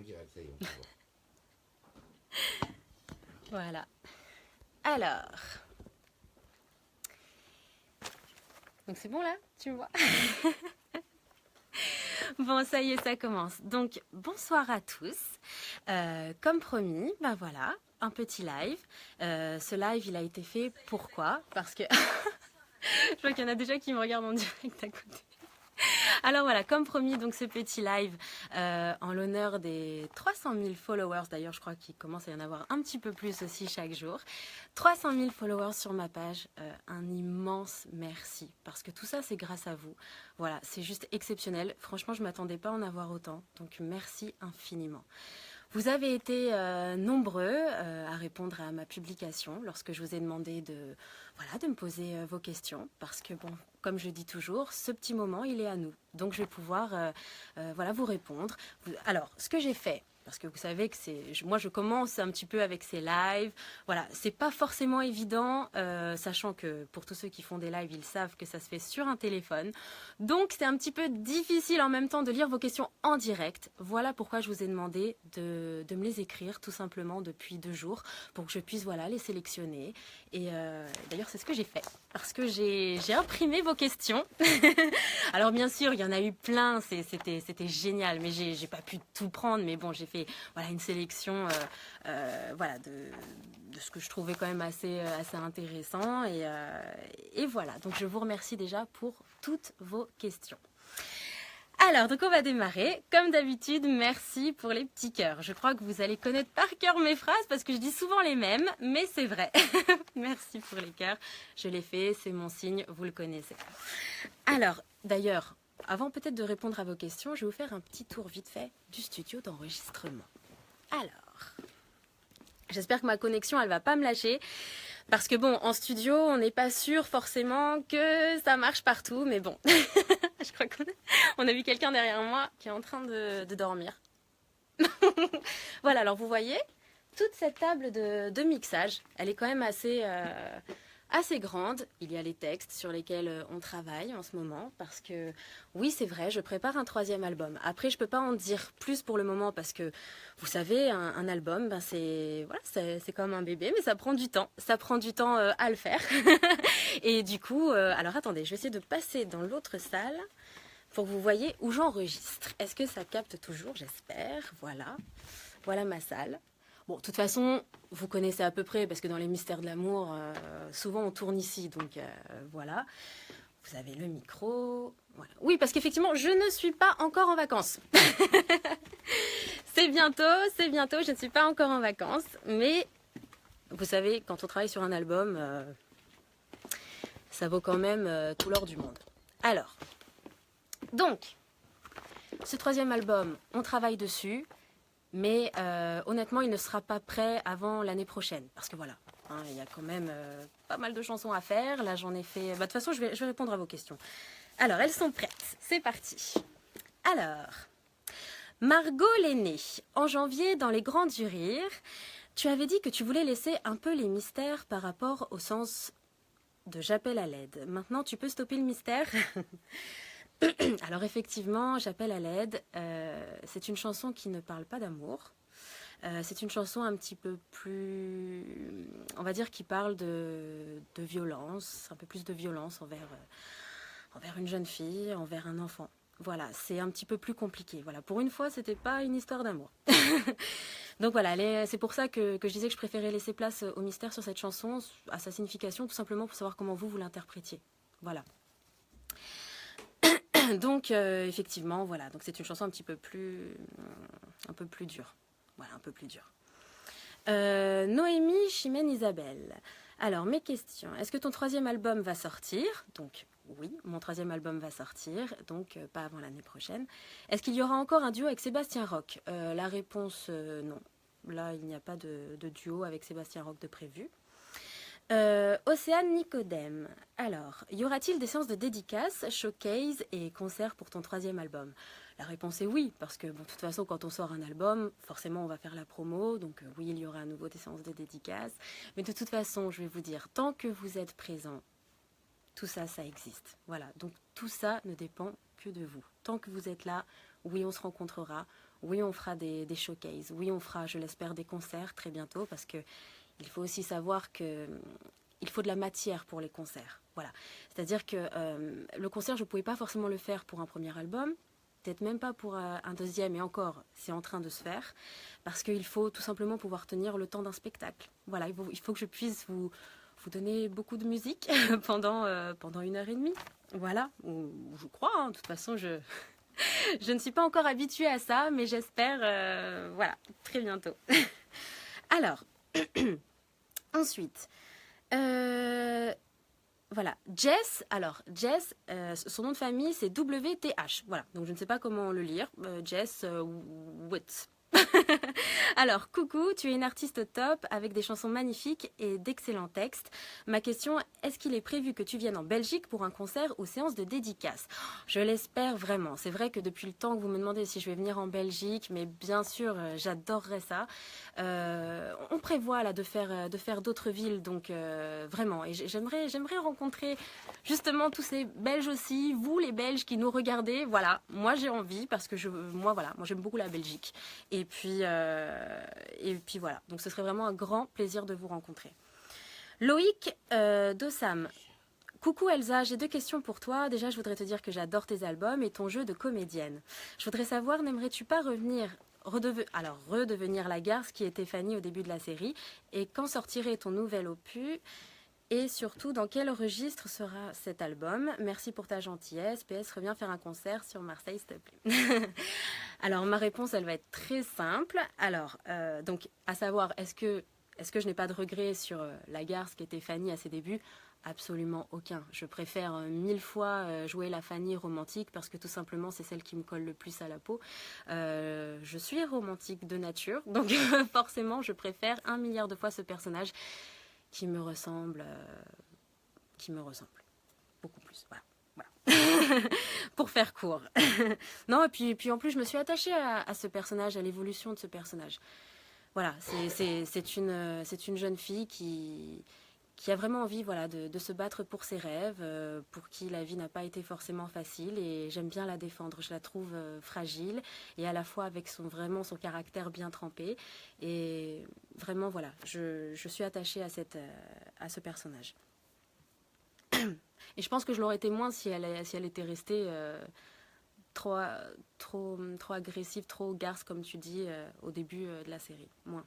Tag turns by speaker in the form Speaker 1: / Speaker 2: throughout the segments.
Speaker 1: direct, ça y est, on peut voir.
Speaker 2: Voilà. Alors. Donc c'est bon là, tu me vois? Bon, ça y est, ça commence. Donc, bonsoir à tous. Comme promis, ben voilà, un petit live. Ce live, il a été fait pourquoi? Parce que je vois qu'il y en a déjà qui me regardent en direct à côté. Alors voilà, comme promis, donc ce petit live en l'honneur des 300 000 followers. D'ailleurs, je crois qu'il commence à y en avoir un petit peu plus aussi chaque jour. 300 000 followers sur ma page. Un immense merci. Parce que tout ça, c'est grâce à vous. Voilà, c'est juste exceptionnel. Franchement, je ne m'attendais pas à en avoir autant. Donc, merci infiniment. Vous avez été nombreux à répondre à ma publication lorsque je vous ai demandé de me poser vos questions. Parce que, bon, comme je dis toujours, ce petit moment, il est à nous. Donc, je vais pouvoir vous répondre. Alors, ce que j'ai fait, parce que vous savez que moi, je commence un petit peu avec ces lives. Voilà, c'est pas forcément évident, sachant que pour tous ceux qui font des lives, ils savent que ça se fait sur un téléphone. Donc, c'est un petit peu difficile en même temps de lire vos questions en direct. Voilà pourquoi je vous ai demandé de me les écrire tout simplement depuis 2 jours pour que je puisse les sélectionner. Et d'ailleurs, c'est ce que j'ai fait parce que j'ai imprimé vos questions. Alors, bien sûr, il y en a eu plein. C'était génial, mais j'ai pas pu tout prendre. Mais bon, j'ai fait une sélection de ce que je trouvais quand même assez intéressant. Et voilà, donc je vous remercie déjà pour toutes vos questions. Alors, donc on va démarrer. Comme d'habitude, merci pour les petits cœurs. Je crois que vous allez connaître par cœur mes phrases parce que je dis souvent les mêmes, mais c'est vrai. Merci pour les cœurs. Je l'ai fait, c'est mon signe, vous le connaissez. Alors, d'ailleurs, avant peut-être de répondre à vos questions, je vais vous faire un petit tour vite fait du studio d'enregistrement. Alors, j'espère que ma connexion, elle va pas me lâcher. Parce que bon, en studio, on n'est pas sûr forcément que ça marche partout, mais bon. Je crois qu'on a vu quelqu'un derrière moi qui est en train de dormir. Voilà, alors vous voyez, toute cette table de mixage, elle est quand même assez grande. Il y a les textes sur lesquels on travaille en ce moment parce que oui, c'est vrai, je prépare un 3e album. Après, je peux pas en dire plus pour le moment parce que vous savez, un album, c'est comme un bébé, mais ça prend du temps. Ça prend du temps à le faire. Et du coup, alors attendez, je vais essayer de passer dans l'autre salle pour que vous voyez où j'enregistre. Est-ce que ça capte toujours? J'espère. Voilà. Voilà ma salle. Bon, de toute façon, vous connaissez à peu près, parce que dans les mystères de l'amour, souvent on tourne ici, donc voilà. Vous avez le micro. Voilà. Oui, parce qu'effectivement, je ne suis pas encore en vacances. C'est bientôt, je ne suis pas encore en vacances, mais vous savez, quand on travaille sur un album, ça vaut quand même tout l'or du monde. Alors, donc, ce 3e album, on travaille dessus. Mais honnêtement, il ne sera pas prêt avant l'année prochaine. Parce que voilà, il y a quand même pas mal de chansons à faire. Là, j'en ai fait... de toute façon, je vais répondre à vos questions. Alors, elles sont prêtes. C'est parti. Alors, Margot l'aînée. En janvier, dans Les Grands du Rire, tu avais dit que tu voulais laisser un peu les mystères par rapport au sens de j'appelle à l'aide. Maintenant, tu peux stopper le mystère. Alors effectivement, j'appelle à l'aide. C'est une chanson qui ne parle pas d'amour. C'est une chanson un petit peu plus, on va dire, qui parle de violence, un peu plus de violence envers une jeune fille, envers un enfant. Voilà, c'est un petit peu plus compliqué. Voilà, pour une fois, c'était pas une histoire d'amour. Donc voilà, c'est pour ça que je disais que je préférais laisser place au mystère sur cette chanson, à sa signification, tout simplement pour savoir comment vous l'interprétiez. Voilà. Donc effectivement, voilà, donc c'est une chanson un peu plus dure. Voilà, un peu plus dure. Noémie, Chimène, Isabelle. Alors, mes questions. Est-ce que ton 3e album va sortir? Donc, oui, mon 3e album va sortir, donc pas avant l'année prochaine. Est-ce qu'il y aura encore un duo avec Sébastien Roch? La réponse, non. Là, il n'y a pas de duo avec Sébastien Roch de prévu. Océane Nicodème. Alors, y aura-t-il des séances de dédicaces, showcase et concerts pour ton 3e album? La réponse est oui, parce que bon, de toute façon, quand on sort un album, forcément, on va faire la promo. Donc oui, il y aura à nouveau des séances de dédicaces. Mais de toute façon, je vais vous dire, tant que vous êtes présent, tout ça, ça existe. Voilà, donc tout ça ne dépend que de vous. Tant que vous êtes là, oui, on se rencontrera. Oui, on fera des showcases. Oui, on fera, je l'espère, des concerts très bientôt parce que il faut aussi savoir que il faut de la matière pour les concerts. Voilà. C'est-à-dire que le concert, je ne pouvais pas forcément le faire pour un premier album, peut-être même pas pour un deuxième, et encore, c'est en train de se faire, parce qu'il faut tout simplement pouvoir tenir le temps d'un spectacle. Voilà, il faut que je puisse vous donner beaucoup de musique pendant 1 heure et demie. Voilà, je crois, hein. De toute façon, je ne suis pas encore habituée à ça, mais j'espère, voilà, très bientôt. Alors, ensuite, voilà, Jess, alors Jess, son nom de famille c'est WTH, voilà, donc je ne sais pas comment le lire, Jess Witt. Alors, coucou, tu es une artiste au top avec des chansons magnifiques et d'excellents textes. Ma question, est-ce qu'il est prévu que tu viennes en Belgique pour un concert ou séance de dédicace? Je l'espère vraiment. C'est vrai que depuis le temps que vous me demandez si je vais venir en Belgique, mais bien sûr, j'adorerais ça. On prévoit là de faire d'autres villes, donc vraiment. Et j'aimerais rencontrer justement tous ces Belges aussi, vous les Belges qui nous regardez. Voilà, moi j'ai envie parce que moi j'aime beaucoup la Belgique. Et puis voilà, donc ce serait vraiment un grand plaisir de vous rencontrer. Loïc Dossam. Coucou Elsa, j'ai 2 questions pour toi. Déjà, je voudrais te dire que j'adore tes albums et ton jeu de comédienne. Je voudrais savoir, n'aimerais-tu pas redevenir la garce qui était Fanny au début de la série? Et quand sortirait ton nouvel opus? Et surtout, dans quel registre sera cet album? Merci pour ta gentillesse. PS, reviens faire un concert sur Marseille, s'il te plaît. Alors, ma réponse, elle va être très simple. Alors, donc, à savoir, est-ce que je n'ai pas de regrets sur la garce qui était Fanny à ses débuts? Absolument aucun. Je préfère 1000 fois jouer la Fanny romantique parce que tout simplement, c'est celle qui me colle le plus à la peau. Je suis romantique de nature, donc forcément, je préfère 1 milliard de fois ce personnage qui me ressemble beaucoup plus. Voilà. Pour faire court. Non, et puis en plus, je me suis attachée à ce personnage, à l'évolution de ce personnage. Voilà, c'est une jeune fille qui a vraiment envie, voilà, de se battre pour ses rêves, pour qui la vie n'a pas été forcément facile, et j'aime bien la défendre. Je la trouve fragile et à la fois avec vraiment son caractère bien trempé, et vraiment voilà, je suis attachée à ce personnage. Et je pense que je l'aurais été moins si elle était restée trop agressive, trop garce comme tu dis au début de la série. Moins.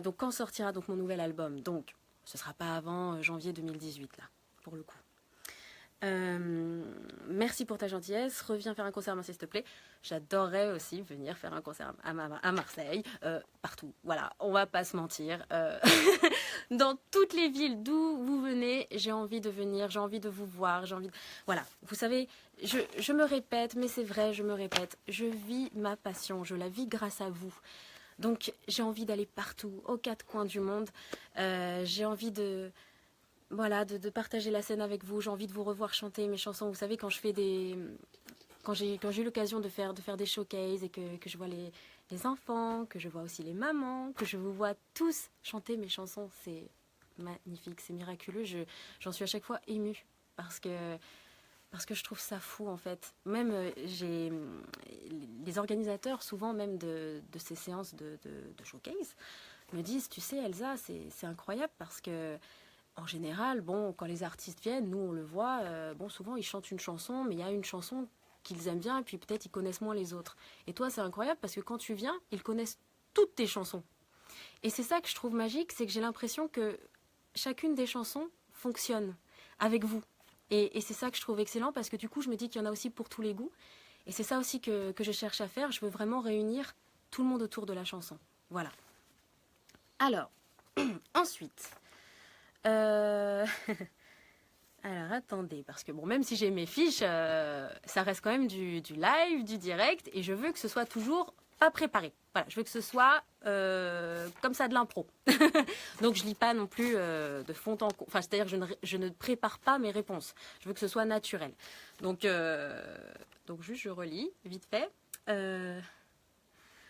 Speaker 2: Donc quand sortira donc mon nouvel album? Donc ce sera pas avant janvier 2018 là, pour le coup. Merci pour ta gentillesse. Reviens faire un concert à Marseille, s'il te plaît. J'adorerais aussi venir faire un concert à Marseille, partout. Voilà, on va pas se mentir. Dans toutes les villes d'où vous venez, j'ai envie de venir, j'ai envie de vous voir, Voilà, vous savez, je me répète, mais c'est vrai, je me répète. Je vis ma passion, je la vis grâce à vous. Donc j'ai envie d'aller partout, aux 4 coins du monde. J'ai envie de partager la scène avec vous. J'ai envie de vous revoir chanter mes chansons. Vous savez, quand j'ai eu l'occasion de faire des showcases et que je vois les enfants, que je vois aussi les mamans, que je vous vois tous chanter mes chansons, c'est magnifique, c'est miraculeux. J'en suis à chaque fois émue parce que je trouve ça fou en fait. Même les organisateurs, souvent même de ces séances de showcase, me disent, tu sais Elsa, c'est incroyable parce que en général, bon, quand les artistes viennent, nous on le voit, souvent ils chantent une chanson, mais il y a une chanson qu'ils aiment bien et puis peut-être ils connaissent moins les autres. Et toi c'est incroyable parce que quand tu viens, ils connaissent toutes tes chansons. Et c'est ça que je trouve magique, c'est que j'ai l'impression que chacune des chansons fonctionne avec vous. Et c'est ça que je trouve excellent parce que du coup je me dis qu'il y en a aussi pour tous les goûts. Et c'est ça aussi que je cherche à faire. Je veux vraiment réunir tout le monde autour de la chanson. Voilà. Alors, ensuite... Alors attendez, parce que bon, même si j'ai mes fiches, ça reste quand même du live, du direct, et je veux que ce soit toujours pas préparé. Voilà, je veux que ce soit comme ça de l'impro. Donc je lis pas non plus de fond en comble. Enfin, c'est-à-dire que je ne prépare pas mes réponses. Je veux que ce soit naturel. Donc juste je relis vite fait.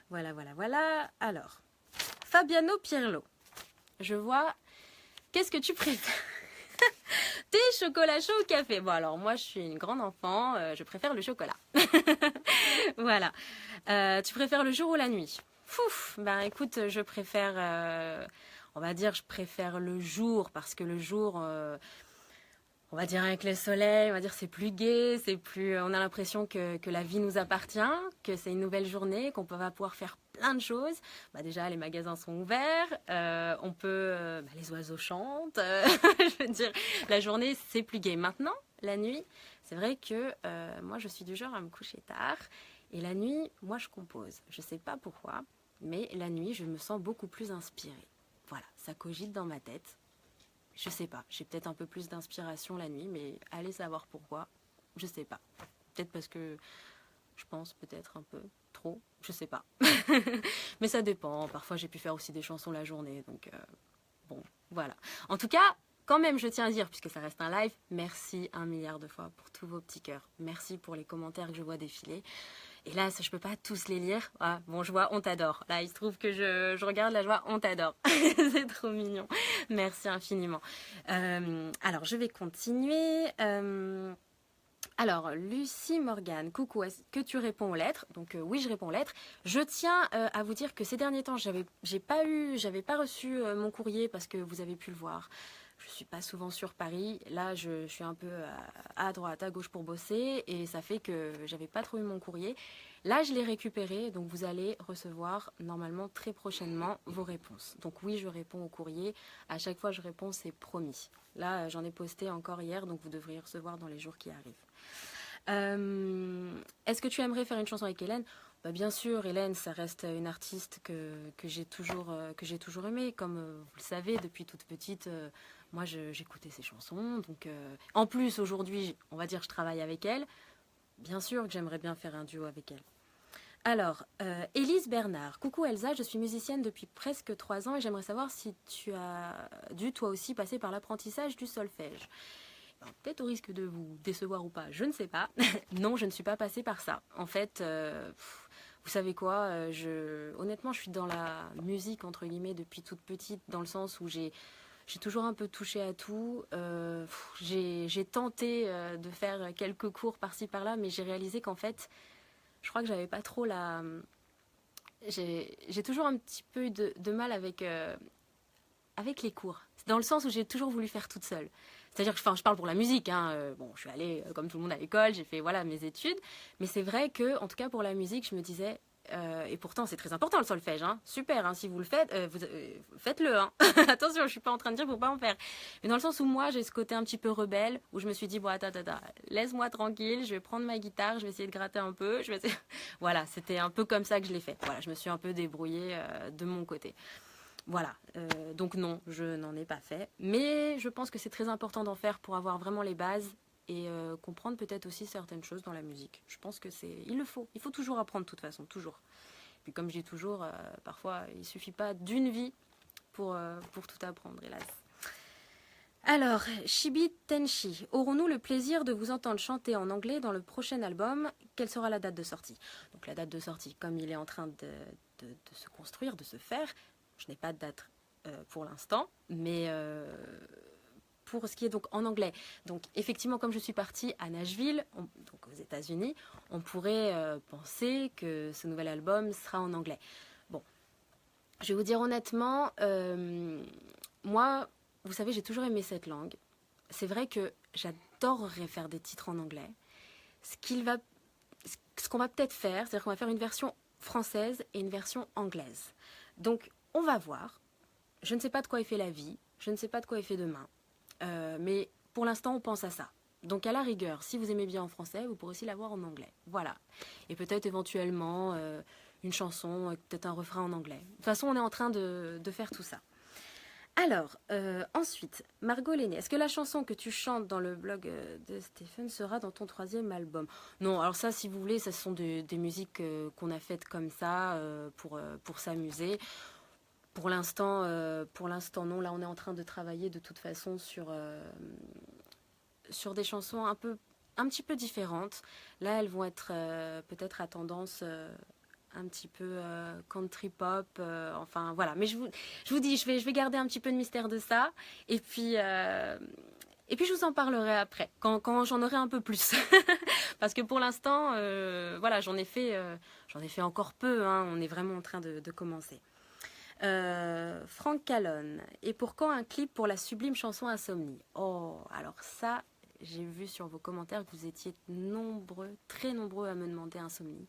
Speaker 2: Voilà. Alors, Fabiano Pirlo. Je vois. Qu'est-ce que tu préfères? Thé, chocolat chaud ou café? Bon, alors moi, je suis une grande enfant, je préfère le chocolat. Voilà. Tu préfères le jour ou la nuit? Fouf, ben écoute, je préfère, on va dire, je préfère le jour parce que le jour, on va dire avec le soleil, on va dire c'est plus gai, c'est plus, on a l'impression que la vie nous appartient, que c'est une nouvelle journée, qu'on va pouvoir faire plein de choses. Bah déjà, les magasins sont ouverts, on peut, les oiseaux chantent, je veux dire, la journée c'est plus gai. Maintenant, la nuit, c'est vrai que moi je suis du genre à me coucher tard et la nuit, moi je compose. Je sais pas pourquoi, mais la nuit, je me sens beaucoup plus inspirée. Voilà, ça cogite dans ma tête. Je sais pas, j'ai peut-être un peu plus d'inspiration la nuit, mais allez savoir pourquoi, je sais pas. Peut-être parce que je pense peut-être un peu trop, je sais pas. Mais ça dépend, parfois j'ai pu faire aussi des chansons la journée, donc bon, voilà. En tout cas, quand même, je tiens à dire, puisque ça reste un live, merci 1 milliard de fois pour tous vos petits cœurs. Merci pour les commentaires que je vois défiler. Et là, je peux pas tous les lire. Ah, bon, je vois, on t'adore. Là, il se trouve que je regarde la joie, on t'adore. C'est trop mignon. Merci infiniment. Alors, je vais continuer. Alors, Lucie Morgan, coucou, est-ce que tu réponds aux lettres? Donc oui, je réponds aux lettres. Je tiens à vous dire que ces derniers temps, j'avais pas reçu mon courrier parce que vous avez pu le voir. Je suis pas souvent sur Paris. Là, je suis un peu à droite, à gauche pour bosser et ça fait que j'avais pas trop eu mon courrier. Là, je l'ai récupéré, donc vous allez recevoir normalement très prochainement vos réponses. Donc oui, je réponds au courrier. À chaque fois, je réponds, c'est promis. Là, j'en ai posté encore hier, donc vous devriez recevoir dans les jours qui arrivent. Est-ce que tu aimerais faire une chanson avec Hélène? Bah, bien sûr, Hélène, ça reste une artiste que j'ai toujours aimée. Comme vous le savez, depuis toute petite, moi, j'écoutais ses chansons. Donc, en plus, aujourd'hui, on va dire que je travaille avec elle. Bien sûr que j'aimerais bien faire un duo avec elle. Alors, Élise Bernard. Coucou Elsa, je suis musicienne depuis presque 3 ans et j'aimerais savoir si tu as dû toi aussi passer par l'apprentissage du solfège. Peut-être au risque de vous décevoir ou pas, je ne sais pas. Non, je ne suis pas passée par ça. En fait, vous savez quoi, honnêtement, je suis dans la musique, entre guillemets, depuis toute petite, dans le sens où j'ai toujours un peu touché à tout. J'ai tenté de faire quelques cours par-ci par-là, mais j'ai réalisé qu'en fait, je crois que j'avais pas trop la... J'ai toujours un petit peu eu de mal avec les cours. Dans le sens où j'ai toujours voulu faire toute seule. C'est-à-dire que je parle pour la musique. Hein. Bon, je suis allée comme tout le monde à l'école, j'ai fait voilà, mes études. Mais c'est vrai que, en tout cas pour la musique, je me disais... et pourtant, c'est très important le solfège. Hein. Super, hein, si vous le faites, faites-le. Hein. Attention, je ne suis pas en train de dire qu'il ne faut pas en faire. Mais dans le sens où moi, j'ai ce côté un petit peu rebelle, où je me suis dit, bon, attends, laisse-moi tranquille, je vais prendre ma guitare, je vais essayer de gratter un peu. Voilà, c'était un peu comme ça que je l'ai fait. Voilà, je me suis un peu débrouillée de mon côté. Voilà, donc non, je n'en ai pas fait. Mais je pense que c'est très important d'en faire pour avoir vraiment les bases et comprendre peut-être aussi certaines choses dans la musique. Je pense que il le faut. Il faut toujours apprendre de toute façon, toujours. Puis comme je dis toujours, parfois il ne suffit pas d'une vie pour tout apprendre, hélas. Alors, Shibi Tenshi, aurons-nous le plaisir de vous entendre chanter en anglais dans le prochain album? Quelle sera la date de sortie? Donc la date de sortie, comme il est en train de se construire, de se faire, je n'ai pas de date pour l'instant, mais pour ce qui est donc en anglais. Donc effectivement, comme je suis partie à Nashville, donc aux États-Unis, on pourrait penser que ce nouvel album sera en anglais. Bon, je vais vous dire honnêtement, moi, vous savez, j'ai toujours aimé cette langue. C'est vrai que j'adorerais faire des titres en anglais. Ce qu'on va peut-être faire, c'est-à-dire qu'on va faire une version française et une version anglaise. Donc, on va voir. Je ne sais pas de quoi est fait la vie. Je ne sais pas de quoi est fait demain. Mais pour l'instant, on pense à ça. Donc, à la rigueur, si vous aimez bien en français, vous pourrez aussi l'avoir en anglais. Voilà. Et peut-être éventuellement une chanson, peut-être un refrain en anglais. De toute façon, on est en train de faire tout ça. Alors, ensuite, Margot Lenné, est-ce que la chanson que tu chantes dans le blog de Stéphane sera dans ton 3e album? Non, alors ça, si vous voulez, ce sont des musiques qu'on a faites comme ça pour s'amuser. Pour l'instant, non. Là, on est en train de travailler de toute façon sur des chansons un petit peu différentes. Là, elles vont être peut-être à tendance... un petit peu country pop, enfin voilà. Mais je vous dis, je vais garder un petit peu de mystère de ça. Et puis Et puis je vous en parlerai après, quand j'en aurai un peu plus. Parce que pour l'instant, voilà, j'en ai fait encore peu, hein, on est vraiment en train de commencer. Franck Calonne. Et pour quand un clip pour la sublime chanson Insomnie? Oh, alors ça, j'ai vu sur vos commentaires que vous étiez nombreux, très nombreux à me demander Insomnie.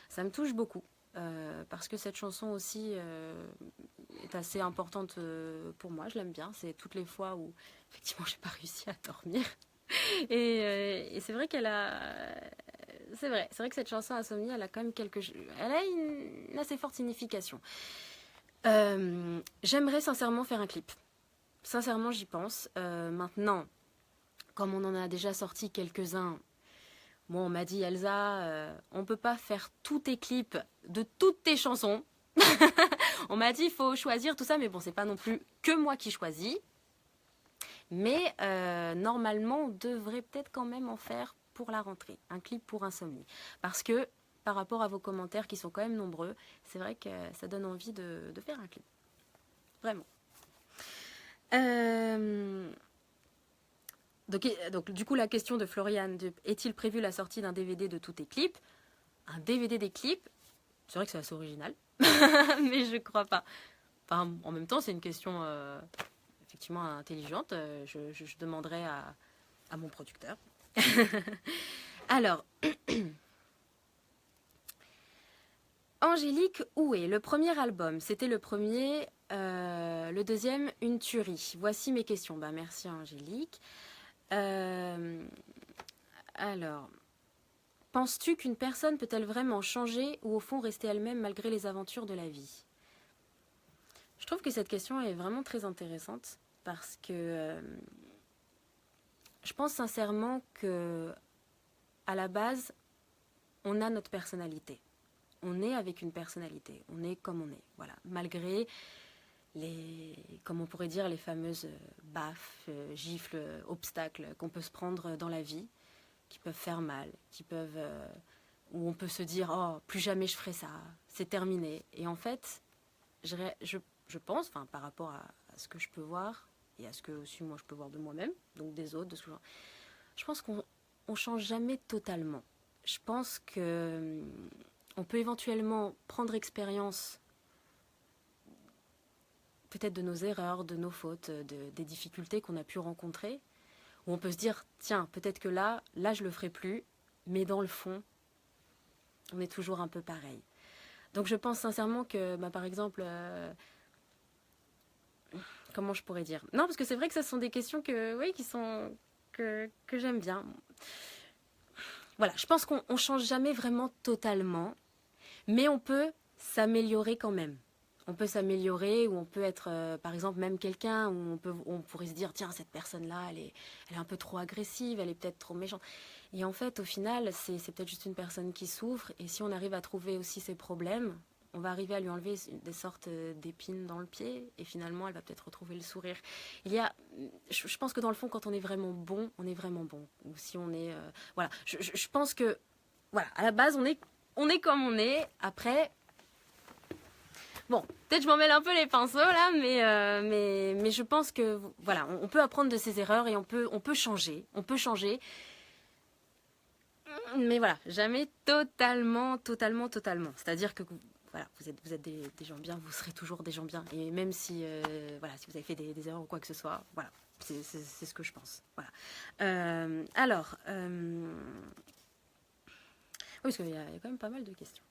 Speaker 2: Ça me touche beaucoup. Parce que cette chanson aussi est assez importante pour moi, je l'aime bien. C'est toutes les fois où effectivement j'ai pas réussi à dormir. Et c'est vrai qu'elle a. C'est vrai que cette chanson Insomnie, elle a quand même elle a une assez forte signification. J'aimerais sincèrement faire un clip. Sincèrement, j'y pense. Maintenant, comme on en a déjà sorti quelques-uns, moi, on m'a dit, Elsa, on peut pas faire tous tes clips de toutes tes chansons. On m'a dit, il faut choisir tout ça, mais bon, c'est pas non plus que moi qui choisis. Mais normalement, on devrait peut-être quand même en faire pour la rentrée, un clip pour Insomnie. Parce que, par rapport à vos commentaires qui sont quand même nombreux, c'est vrai que ça donne envie de faire un clip. Vraiment. Donc, du coup, la question de Floriane, est-il prévu la sortie d'un DVD de tous tes clips? Un DVD des clips, c'est vrai que c'est assez original, mais je crois pas. Enfin, en même temps, c'est une question effectivement intelligente. Je demanderai à mon producteur. Alors, Angélique Houé, le premier album, c'était le premier, le deuxième, une tuerie. Voici mes questions. Bah, merci Angélique. Alors, penses-tu qu'une personne peut-elle vraiment changer ou au fond rester elle-même malgré les aventures de la vie? Je trouve que cette question est vraiment très intéressante parce que je pense sincèrement que à la base, on a notre personnalité. On est avec une personnalité. On est comme on est. Voilà. Malgré comme on pourrait dire, les fameuses baffes, gifles, obstacles qu'on peut se prendre dans la vie, qui peuvent faire mal, où on peut se dire, oh, plus jamais je ferai ça, c'est terminé. Et en fait, je pense, enfin, par rapport à ce que je peux voir, et à ce que aussi moi je peux voir de moi-même, donc des autres, de ce genre, je pense qu'on change jamais totalement. Je pense que on peut éventuellement prendre expérience peut-être de nos erreurs, de nos fautes, des difficultés qu'on a pu rencontrer, où on peut se dire, tiens, peut-être que là je le ferai plus, mais dans le fond, on est toujours un peu pareil. Donc je pense sincèrement que, par exemple, comment je pourrais dire? Non, parce que c'est vrai que ce sont des questions que j'aime bien. Voilà, je pense qu'on ne change jamais vraiment totalement, mais on peut s'améliorer quand même. On peut s'améliorer, ou on peut être, par exemple, même quelqu'un où on pourrait se dire, tiens, cette personne-là, elle est un peu trop agressive, elle est peut-être trop méchante. Et en fait, au final, c'est peut-être juste une personne qui souffre, et si on arrive à trouver aussi ses problèmes, on va arriver à lui enlever des sortes d'épines dans le pied, et finalement, elle va peut-être retrouver le sourire. Je pense que dans le fond, quand on est vraiment bon, on est vraiment bon. Ou si on est, voilà, je pense que, voilà, à la base, on est comme on est. Après, bon, peut-être je m'en mêle un peu les pinceaux là, mais je pense que, voilà, on peut apprendre de ses erreurs et on peut changer. On peut changer. Mais voilà, jamais totalement. C'est-à-dire que voilà, vous êtes des gens bien, vous serez toujours des gens bien. Et même si, voilà, si vous avez fait des erreurs ou quoi que ce soit, voilà, c'est ce que je pense. Voilà. Alors, oui, parce qu'il y a quand même pas mal de questions.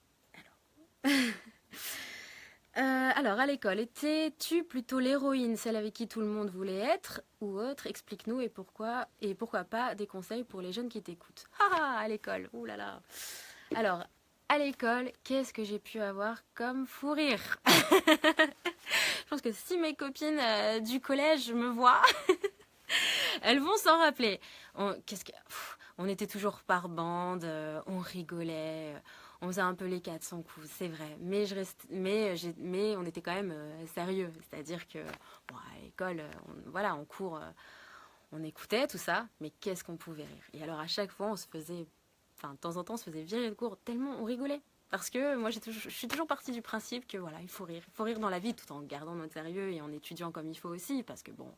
Speaker 2: Alors, à l'école, étais-tu plutôt l'héroïne, celle avec qui tout le monde voulait être, ou autre? Explique-nous et pourquoi pas des conseils pour les jeunes qui t'écoutent. Ah, à l'école, ouh là là. Alors, à l'école, qu'est-ce que j'ai pu avoir comme fou rire? Je pense que si mes copines du collège me voient, elles vont s'en rappeler. On était toujours par bande, on rigolait, on faisait un peu les 400 coups, c'est vrai. Mais on était quand même sérieux. C'est-à-dire que, bon, à l'école, voilà, en cours, on écoutait tout ça, mais qu'est-ce qu'on pouvait rire. Et alors à chaque fois, de temps en temps, on se faisait virer de cours tellement on rigolait. Parce que moi, je suis toujours partie du principe que voilà, il faut rire dans la vie tout en gardant notre sérieux et en étudiant comme il faut aussi, parce que bon,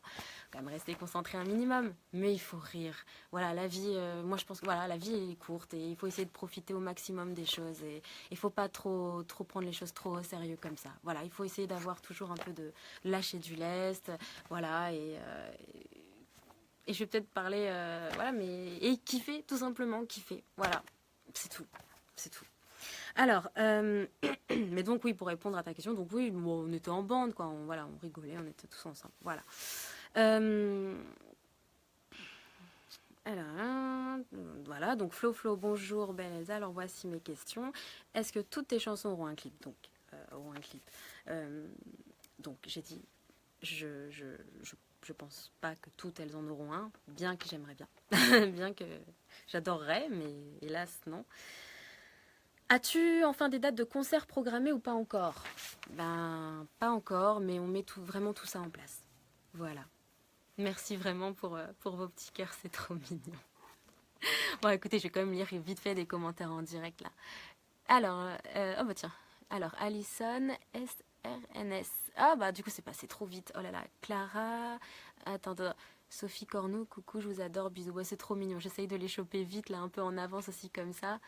Speaker 2: quand même rester concentré un minimum, mais il faut rire. Voilà, la vie, moi je pense que voilà, la vie est courte et il faut essayer de profiter au maximum des choses et il faut pas trop prendre les choses trop au sérieux comme ça. Voilà, il faut essayer d'avoir toujours un peu de lâcher du lest, voilà et je vais peut-être parler, voilà, mais et kiffer tout simplement, kiffer, voilà, c'est tout, c'est tout. Alors, mais donc oui, pour répondre à ta question, donc oui, bon, on était en bande, quoi. Voilà, on rigolait, on était tous ensemble. Voilà. Alors, voilà, donc Flo, bonjour, belle Elsa. Alors voici mes questions. Est-ce que toutes tes chansons auront un clip? Donc, auront un clip. Donc j'ai dit, je pense pas que toutes elles en auront un, bien que j'aimerais bien, bien que j'adorerais, mais hélas non. As-tu enfin des dates de concerts programmées ou pas encore? Ben, pas encore, mais on met vraiment tout ça en place. Voilà. Merci vraiment pour vos petits cœurs, c'est trop mignon. Bon, écoutez, je vais quand même lire vite fait des commentaires en direct, là. Alors, oh bah tiens. Alors, Alison, SRNS. Ah bah, du coup, c'est passé trop vite. Oh là là, Clara. Attends. Sophie Cornou, coucou, je vous adore, bisous. Ouais, c'est trop mignon. J'essaye de les choper vite, là, un peu en avance aussi, comme ça.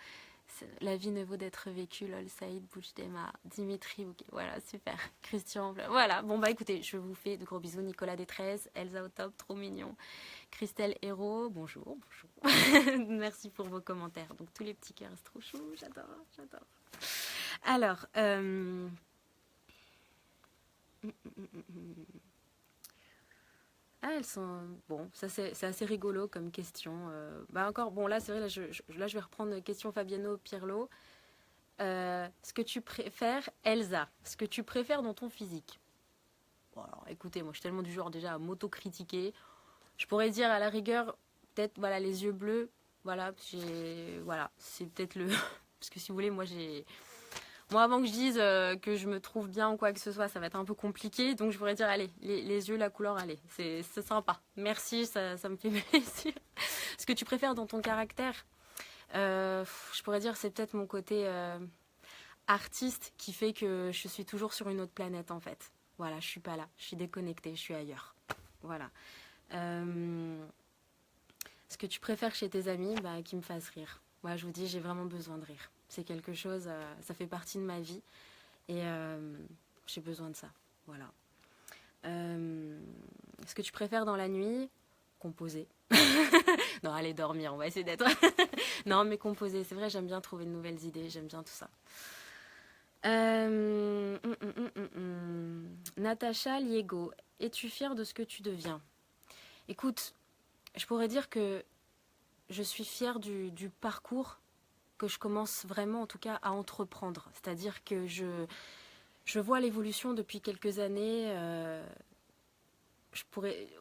Speaker 2: La vie ne vaut d'être vécue, lol, Saïd, Bouchdema, Dimitri, okay, voilà, super, Christian, voilà, bon bah écoutez, je vous fais de gros bisous, Nicolas Détresse, Elsa au top, trop mignon, Christelle Hérault, bonjour, merci pour vos commentaires, donc tous les petits cœurs, c'est trop chou, j'adore. Alors, ah, elles sont... Bon, ça c'est assez rigolo comme question. Bah encore, bon là c'est vrai, là je vais reprendre question Fabiano Pirlo. Ce que tu préfères, Elsa, ce que tu préfères dans ton physique. Bon alors écoutez, moi je suis tellement du genre déjà à m'auto-critiquer. Je pourrais dire à la rigueur, peut-être voilà les yeux bleus, voilà, voilà, c'est peut-être le... Parce que si vous voulez, moi, avant que je dise que je me trouve bien ou quoi que ce soit, ça va être un peu compliqué. Donc, je pourrais dire, allez, les yeux, la couleur, allez, c'est sympa. Merci, ça me fait plaisir. Ce que tu préfères dans ton caractère, je pourrais dire, c'est peut-être mon côté artiste qui fait que je suis toujours sur une autre planète, en fait. Voilà, je suis pas là, je suis déconnectée, je suis ailleurs. Voilà. Ce que tu préfères chez tes amis, bah, qui me fassent rire. Voilà, je vous dis, j'ai vraiment besoin de rire. C'est quelque chose, ça fait partie de ma vie et j'ai besoin de ça. Voilà. Ce que tu préfères dans la nuit? Composer. Non, allez dormir, on va essayer d'être... Non, mais composer, c'est vrai, j'aime bien trouver de nouvelles idées, j'aime bien tout ça. Natacha Liego, es-tu fière de ce que tu deviens? Écoute, je pourrais dire que je suis fière du parcours que je commence vraiment en tout cas à entreprendre. C'est-à-dire que je vois l'évolution depuis quelques années.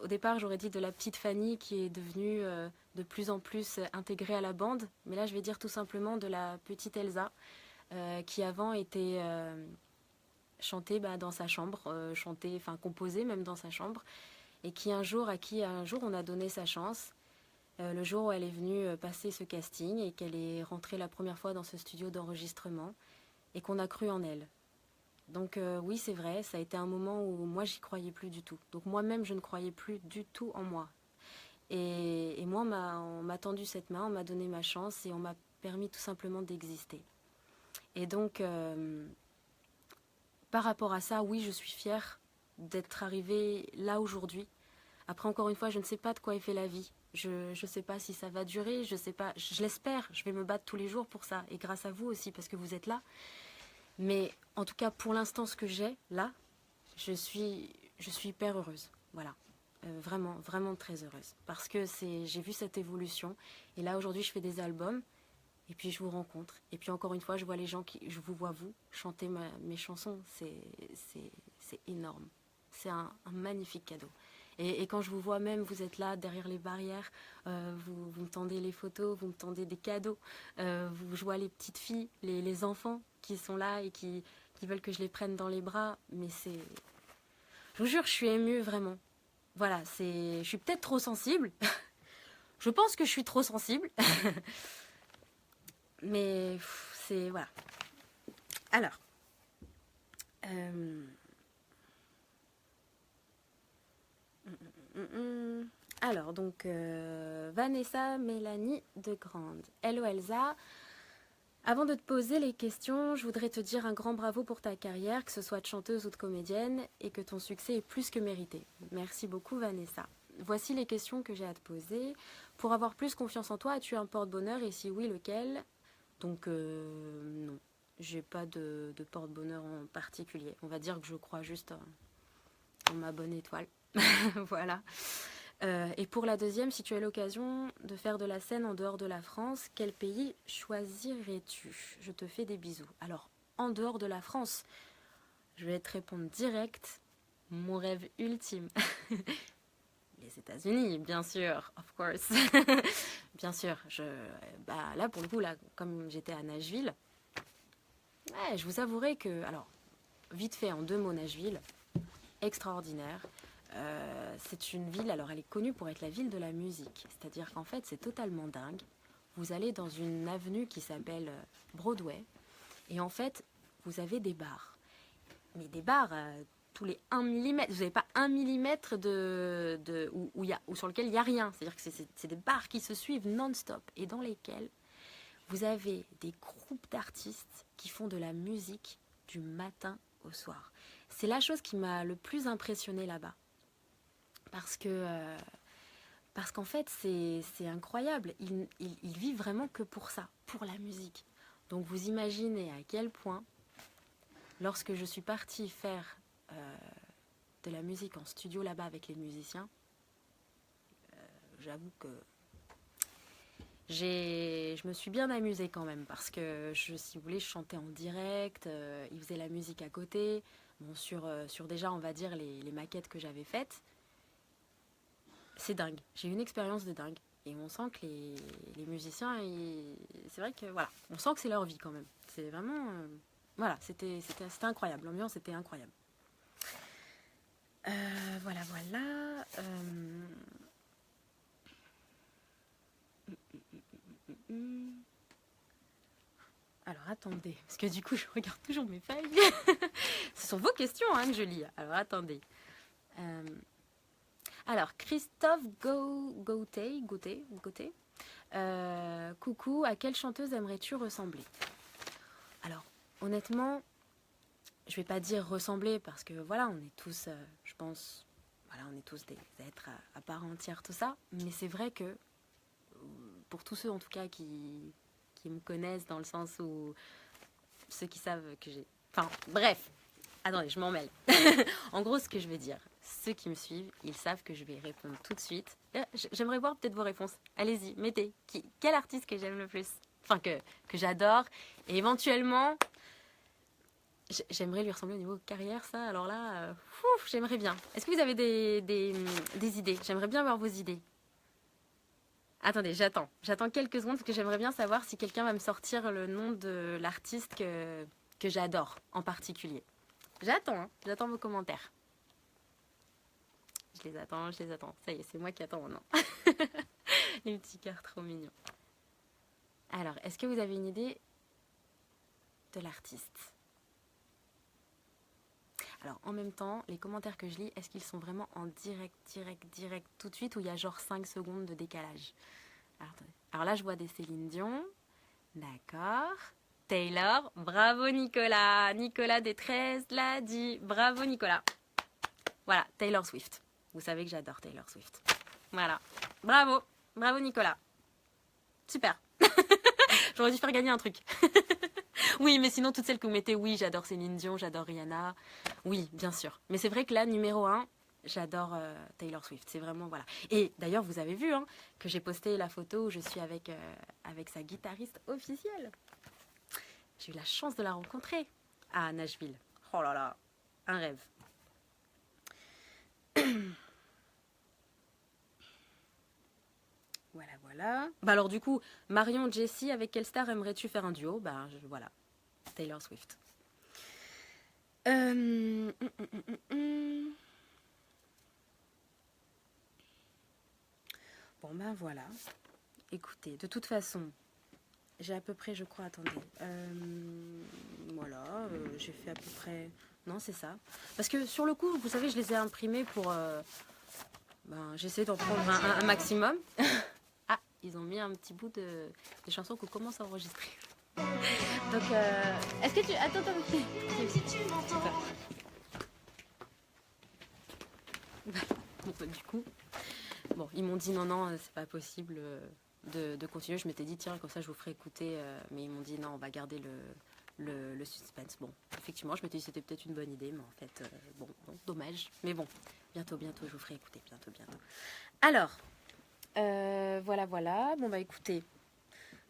Speaker 2: Au départ, j'aurais dit de la petite Fanny qui est devenue de plus en plus intégrée à la bande. Mais là, je vais dire tout simplement de la petite Elsa qui avant était chantée dans sa chambre, composée même dans sa chambre. Et à qui un jour on a donné sa chance. Le jour où elle est venue passer ce casting et qu'elle est rentrée la première fois dans ce studio d'enregistrement et qu'on a cru en elle. Donc oui, c'est vrai, ça a été un moment où moi, j'y croyais plus du tout. Donc moi-même, je ne croyais plus du tout en moi. Et moi, on m'a tendu cette main, on m'a donné ma chance et on m'a permis tout simplement d'exister. Et donc, par rapport à ça, oui, je suis fière d'être arrivée là aujourd'hui. Après, encore une fois, je ne sais pas de quoi est fait la vie. Je ne sais pas si ça va durer, je sais pas, je l'espère, je vais me battre tous les jours pour ça, et grâce à vous aussi, parce que vous êtes là. Mais en tout cas, pour l'instant, ce que j'ai, là, je suis hyper heureuse, voilà. Vraiment, vraiment très heureuse, parce que j'ai vu cette évolution, et là, aujourd'hui, je fais des albums, et puis je vous rencontre, et puis encore une fois, je vois les gens, je vous vois vous, chanter mes chansons, c'est énorme, c'est un magnifique cadeau. Et quand je vous vois même, vous êtes là derrière les barrières, vous me tendez les photos, vous me tendez des cadeaux, je vois les petites filles, les enfants qui sont là et qui veulent que je les prenne dans les bras. Mais c'est... Je vous jure, je suis émue vraiment. Voilà, je suis peut-être trop sensible. Je pense que je suis trop sensible. Mais c'est... Voilà. Alors, alors donc, Vanessa Mélanie de Grande. Hello Elsa. Avant de te poser les questions, je voudrais te dire un grand bravo pour ta carrière, que ce soit de chanteuse ou de comédienne, et que ton succès est plus que mérité. Merci beaucoup Vanessa. Voici les questions que j'ai à te poser. Pour avoir plus confiance en toi, as-tu un porte-bonheur et si oui, lequel? Donc non, j'ai pas de porte-bonheur en particulier. On va dire que je crois juste en ma bonne étoile. Voilà. Et pour la deuxième, si tu as l'occasion de faire de la scène en dehors de la France, quel pays choisirais-tu? Je te fais des bisous. Alors, en dehors de la France, je vais te répondre direct. Mon rêve ultime. Les États-Unis, bien sûr, of course. Bien sûr. Là, pour le coup, là, comme j'étais à Nashville, ouais, je vous avouerai que... Alors, vite fait, en 2 mots, Nashville, extraordinaire. C'est une ville, alors elle est connue pour être la ville de la musique. C'est-à-dire qu'en fait, c'est totalement dingue. Vous allez dans une avenue qui s'appelle Broadway. Et en fait, vous avez des bars. Mais des bars tous les 1 millimètre. Vous n'avez pas 1 millimètre où sur lequel il n'y a rien. C'est-à-dire que c'est des bars qui se suivent non-stop. Et dans lesquels vous avez des groupes d'artistes qui font de la musique du matin au soir. C'est la chose qui m'a le plus impressionnée là-bas. Parce qu'en fait, c'est incroyable. Ils vivent vraiment que pour ça, pour la musique. Donc vous imaginez à quel point, lorsque je suis partie faire de la musique en studio là-bas avec les musiciens, j'avoue que je me suis bien amusée quand même. Parce que, si vous voulez, je chantais en direct, ils faisaient la musique à côté. Bon, sur déjà, on va dire, les maquettes que j'avais faites. C'est dingue. J'ai eu une expérience de dingue. Et on sent que les musiciens, c'est vrai que voilà, on sent que c'est leur vie quand même. C'est vraiment, voilà, c'était incroyable. L'ambiance était incroyable. Voilà. Alors attendez, parce que du coup je regarde toujours mes feuilles. Ce sont vos questions que je lis. Alors attendez. Alors, Christophe Gauthier. Coucou, à quelle chanteuse aimerais-tu ressembler? Alors, honnêtement, je vais pas dire ressembler parce que voilà, on est tous, je pense, voilà, on est tous des êtres à part entière, tout ça. Mais c'est vrai que, pour tous ceux en tout cas qui me connaissent dans le sens où ceux qui savent que j'ai... Enfin, bref, attendez, je m'en mêle. En gros, ce que je vais dire, ceux qui me suivent, ils savent que je vais répondre tout de suite. J'aimerais voir peut-être vos réponses. Allez-y, mettez. Quel artiste que j'aime le plus? Enfin, que j'adore. Et éventuellement, j'aimerais lui ressembler au niveau carrière, ça. Alors là, j'aimerais bien. Est-ce que vous avez des idées? J'aimerais bien voir vos idées. Attendez, j'attends quelques secondes parce que j'aimerais bien savoir si quelqu'un va me sortir le nom de l'artiste que j'adore en particulier. J'attends vos commentaires. Je les attends. Ça y est, c'est moi qui attends maintenant. Les petits cœurs trop mignons. Alors, est-ce que vous avez une idée de l'artiste? Alors, en même temps, les commentaires que je lis, est-ce qu'ils sont vraiment en direct tout de suite ou il y a genre 5 secondes de décalage? Alors là, je vois des Céline Dion. D'accord. Taylor. Bravo Nicolas. Nicolas des 13 l'a dit. Bravo Nicolas. Voilà, Taylor Swift. Vous savez que j'adore Taylor Swift. Voilà. Bravo. Bravo Nicolas. Super. J'aurais dû faire gagner un truc. Oui, mais sinon, toutes celles que vous mettez, oui, j'adore Céline Dion, j'adore Rihanna. Oui, bien sûr. Mais c'est vrai que là, numéro 1, j'adore Taylor Swift. C'est vraiment, voilà. Et d'ailleurs, vous avez vu que j'ai posté la photo où je suis avec sa guitariste officielle. J'ai eu la chance de la rencontrer à Nashville. Oh là là, un rêve. Voilà. Bah alors du coup, Marion, Jessie, avec quelle star aimerais-tu faire un duo? Voilà, Taylor Swift. Bon voilà. Écoutez, de toute façon, j'ai à peu près, je crois, attendez. Voilà, j'ai fait à peu près... Non, c'est ça. Parce que sur le coup, vous savez, je les ai imprimés pour... j'essaie d'en prendre un maximum. Ah, ils ont mis un petit bout de chansons qu'on commence à enregistrer. Donc, est-ce que tu... Attends. Si tu m'entends. Bon, du coup, ils m'ont dit non, c'est pas possible de continuer. Je m'étais dit, tiens, comme ça, je vous ferai écouter. Mais ils m'ont dit, non, on va garder le suspense. Bon, effectivement, je m'étais dit, c'était peut-être une bonne idée, mais en fait, dommage. Mais bon, bientôt, je vous ferai écouter. Bientôt. Alors, voilà. Bon, écoutez.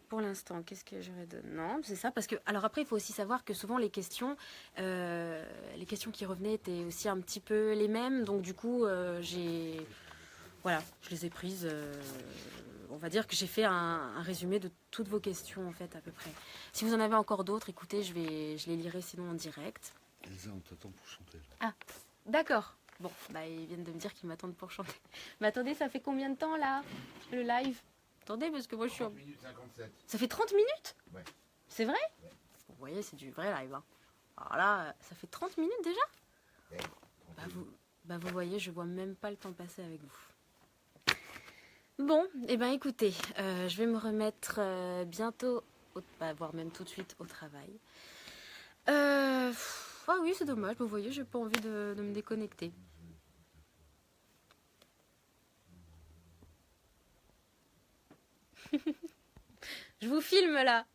Speaker 2: Pour l'instant, qu'est-ce que j'aurais de... Non, c'est ça, parce que... Alors après, il faut aussi savoir que souvent, les questions qui revenaient étaient aussi un petit peu les mêmes. Donc du coup, je les ai prises... on va dire que j'ai fait un résumé de toutes vos questions, en fait, à peu près. Si vous en avez encore d'autres, écoutez, je les lirai sinon en direct.
Speaker 1: Elsa, on t'attend pour chanter.
Speaker 2: Ah, d'accord. Bon, ils viennent de me dire qu'ils m'attendent pour chanter. Mais attendez, ça fait combien de temps, là, le live ? Attendez, parce que moi je suis...
Speaker 1: 30 minutes 57.
Speaker 2: Ça fait 30 minutes ?
Speaker 1: Ouais.
Speaker 2: C'est vrai ?
Speaker 1: Ouais.
Speaker 2: Vous voyez, c'est du vrai live. Hein. Alors là, ça fait 30 minutes déjà ?
Speaker 1: Ouais.
Speaker 2: Vous voyez, je vois même pas le temps passer avec vous. Bon, écoutez, je vais me remettre bientôt, voire même tout de suite au travail. Ah oui, c'est dommage, vous voyez, j'ai pas envie de me déconnecter. Je vous filme là.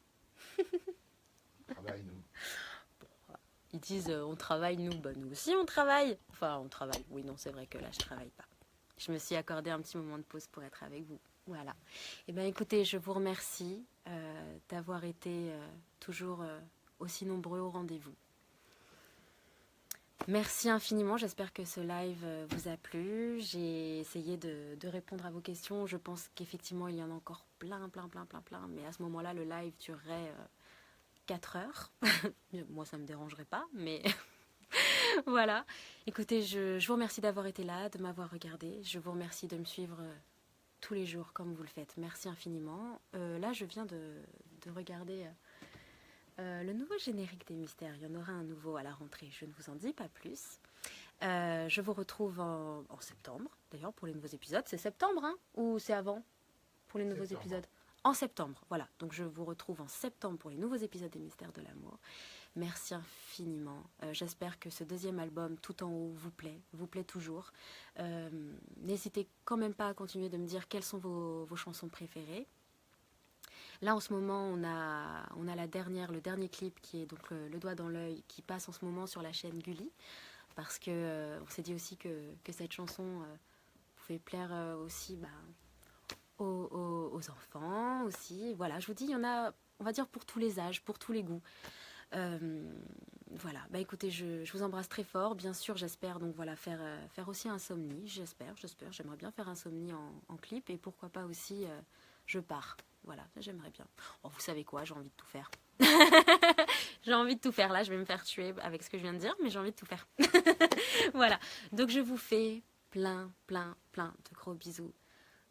Speaker 1: Travaille, nous.
Speaker 2: Ils disent on travaille nous, nous aussi on travaille. Enfin on travaille, oui non c'est vrai que là je travaille pas. Je me suis accordé un petit moment de pause pour être avec vous. Voilà. Écoutez, je vous remercie d'avoir été toujours aussi nombreux au rendez-vous. Merci infiniment, j'espère que ce live vous a plu. J'ai essayé de répondre à vos questions. Je pense qu'effectivement, il y en a encore plein. Mais à ce moment-là, le live durerait 4 heures. Moi, ça ne me dérangerait pas, mais voilà. Écoutez, je vous remercie d'avoir été là, de m'avoir regardé. Je vous remercie de me suivre tous les jours comme vous le faites. Merci infiniment. Là, je viens de regarder... le nouveau générique des mystères, il y en aura un nouveau à la rentrée, je ne vous en dis pas plus. Je vous retrouve en septembre, d'ailleurs, pour les nouveaux épisodes. C'est septembre, hein, ou c'est avant, pour les nouveaux épisodes? En septembre, voilà. Donc je vous retrouve en septembre pour les nouveaux épisodes des mystères de l'amour. Merci infiniment. J'espère que ce deuxième album, Tout en haut, vous plaît toujours. N'hésitez quand même pas à continuer de me dire quelles sont vos chansons préférées. Là, en ce moment, on a le dernier clip qui est donc le doigt dans l'œil, qui passe en ce moment sur la chaîne Gulli, parce que on s'est dit aussi que cette chanson pouvait plaire aussi aux enfants aussi. Voilà, je vous dis, il y en a, on va dire, pour tous les âges, pour tous les goûts. Voilà, écoutez, je vous embrasse très fort. Bien sûr, j'espère donc voilà faire aussi Insomnie. J'espère, j'aimerais bien faire Insomnie en clip, et pourquoi pas aussi Je pars. Voilà, j'aimerais bien. Oh, vous savez quoi, j'ai envie de tout faire. J'ai envie de tout faire. Là, je vais me faire tuer avec ce que je viens de dire, mais j'ai envie de tout faire. Voilà, donc je vous fais plein de gros bisous.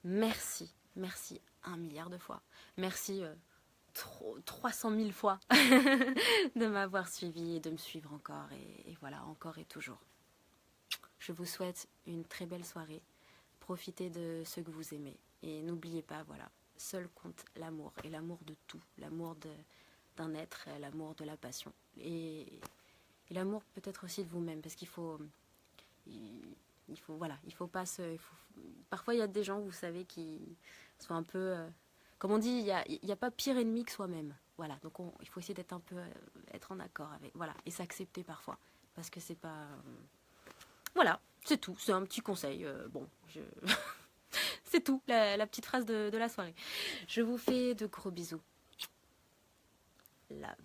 Speaker 2: Merci 1 milliard de fois. Merci 300 000 fois de m'avoir suivi et de me suivre encore. Et voilà, encore et toujours. Je vous souhaite une très belle soirée. Profitez de ce que vous aimez. Et n'oubliez pas, voilà, seul compte l'amour. Et l'amour de tout. L'amour d'un être, l'amour de la passion. Et l'amour peut-être aussi de vous-même. Parce qu'il faut pas se... Parfois, il y a des gens, vous savez, qui sont un peu... comme on dit, il n'y a pas pire ennemi que soi-même. Voilà, donc il faut essayer d'être un peu... être en accord avec... Voilà, et s'accepter parfois. Parce que c'est pas... Voilà, c'est tout. C'est un petit conseil. C'est tout, la petite phrase de la soirée. Je vous fais de gros bisous. Love.